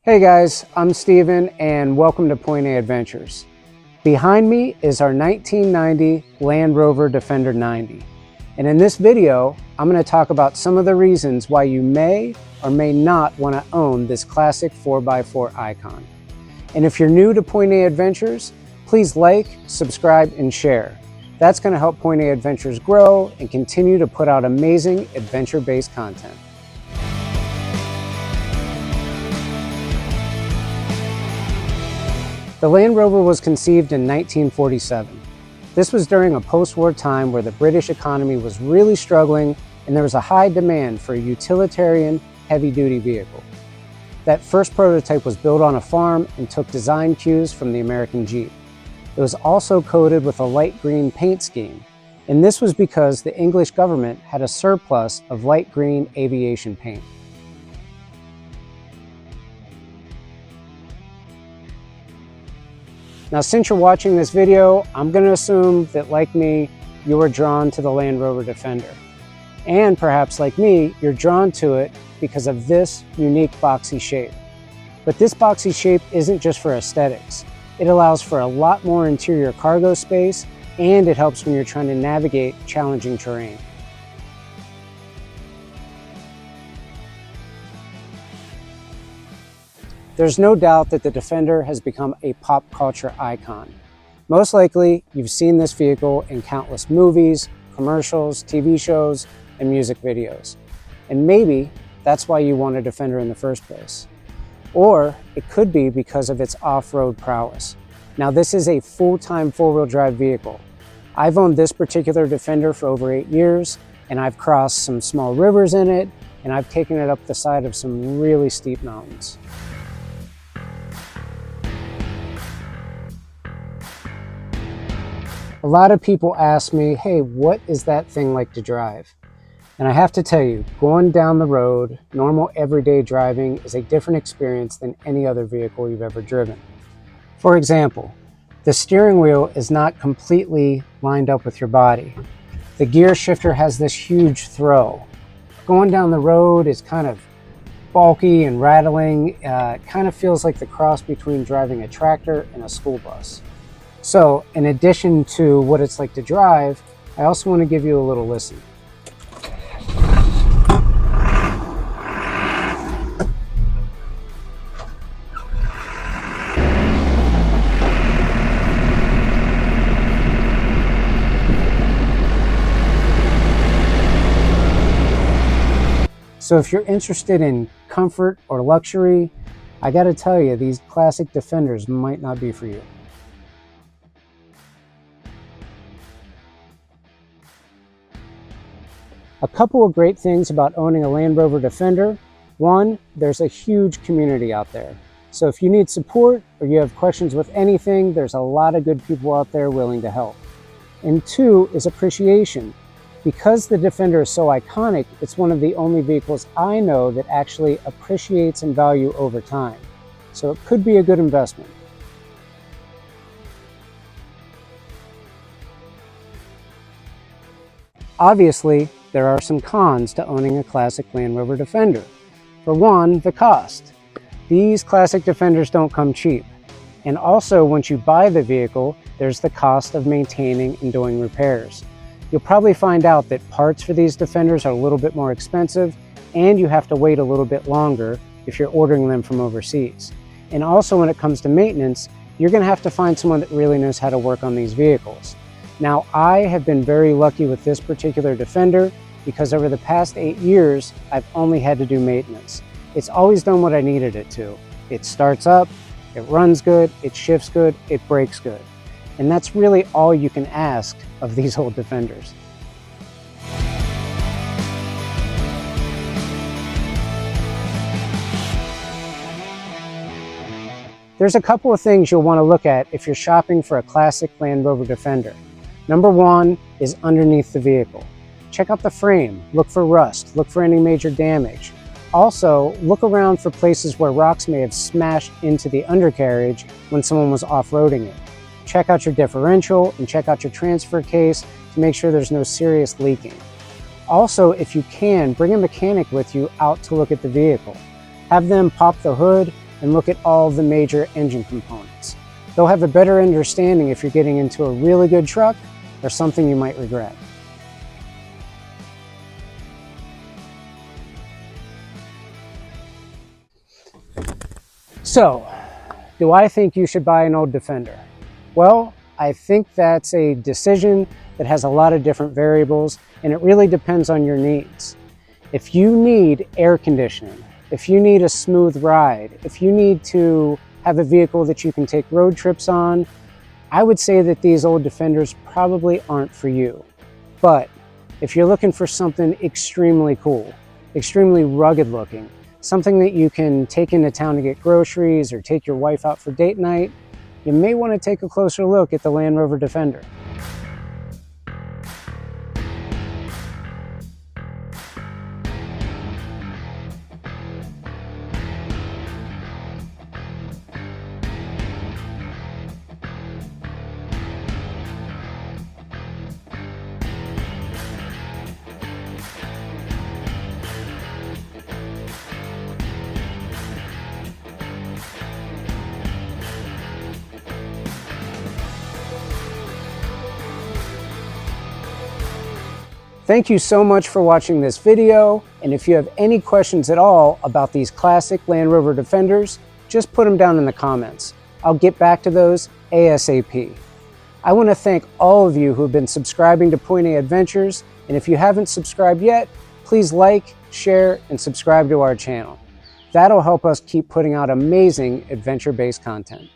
Hey guys, I'm Steven and welcome to Point A Adventures. Behind me is our 1990 Land Rover Defender 90. And in this video, I'm going to talk about some of the reasons why you may or may not want to own this classic 4x4 icon. And if you're new to Point A Adventures, please like, subscribe, and share. That's going to help Point A Adventures grow and continue to put out amazing adventure-based content. The Land Rover was conceived in 1947. This was during a post-war time where the British economy was really struggling and there was a high demand for a utilitarian, heavy-duty vehicle. That first prototype was built on a farm and took design cues from the American Jeep. It was also coated with a light green paint scheme, and this was because the English government had a surplus of light green aviation paint. Now, since you're watching this video, I'm going to assume that, like me, you were drawn to the Land Rover Defender. And perhaps, like me, you're drawn to it because of this unique boxy shape. But this boxy shape isn't just for aesthetics. It allows for a lot more interior cargo space, and it helps when you're trying to navigate challenging terrain. There's no doubt that the Defender has become a pop culture icon. Most likely, you've seen this vehicle in countless movies, commercials, TV shows, and music videos. And maybe that's why you want a Defender in the first place. Or it could be because of its off-road prowess. Now, this is a full-time four-wheel drive vehicle. I've owned this particular Defender for over 8 years, and I've crossed some small rivers in it, and I've taken it up the side of some really steep mountains. A lot of people ask me, hey, what is that thing like to drive? And I have to tell you, going down the road, normal everyday driving is a different experience than any other vehicle you've ever driven. For example, the steering wheel is not completely lined up with your body. The gear shifter has this huge throw. Going down the road is kind of bulky and rattling. It kind of feels like the cross between driving a tractor and a school bus. So, in addition to what it's like to drive, I also want to give you a little listen. So if you're interested in comfort or luxury, I gotta tell you, these classic Defenders might not be for you. A couple of great things about owning a Land Rover Defender. One, there's a huge community out there. So if you need support or you have questions with anything, there's a lot of good people out there willing to help. And two is appreciation. Because the Defender is so iconic, it's one of the only vehicles I know that actually appreciates in value over time. So it could be a good investment. Obviously, there are some cons to owning a classic Land Rover Defender. For one, the cost. These classic Defenders don't come cheap. And also, once you buy the vehicle, there's the cost of maintaining and doing repairs. You'll probably find out that parts for these Defenders are a little bit more expensive, and you have to wait a little bit longer if you're ordering them from overseas. And also, when it comes to maintenance, you're going to have to find someone that really knows how to work on these vehicles. Now, I have been very lucky with this particular Defender because over the past 8 years, I've only had to do maintenance. It's always done what I needed it to. It starts up, it runs good, it shifts good, it brakes good. And that's really all you can ask of these old Defenders. There's a couple of things you'll want to look at if you're shopping for a classic Land Rover Defender. Number one is underneath the vehicle. Check out the frame, look for rust, look for any major damage. Also, look around for places where rocks may have smashed into the undercarriage when someone was off-roading it. Check out your differential and check out your transfer case to make sure there's no serious leaking. Also, if you can, bring a mechanic with you out to look at the vehicle. Have them pop the hood and look at all the major engine components. They'll have a better understanding if you're getting into a really good truck or something you might regret. So, do I think you should buy an old Defender? Well, I think that's a decision that has a lot of different variables, and it really depends on your needs. If you need air conditioning, if you need a smooth ride, if you need to have a vehicle that you can take road trips on, I would say that these old Defenders probably aren't for you. But if you're looking for something extremely cool, extremely rugged looking, something that you can take into town to get groceries or take your wife out for date night, you may want to take a closer look at the Land Rover Defender. Thank you so much for watching this video, and if you have any questions at all about these classic Land Rover Defenders, just put them down in the comments. I'll get back to those ASAP. I want to thank all of you who have been subscribing to Point A Adventures, and if you haven't subscribed yet, please like, share, and subscribe to our channel. That'll help us keep putting out amazing adventure-based content.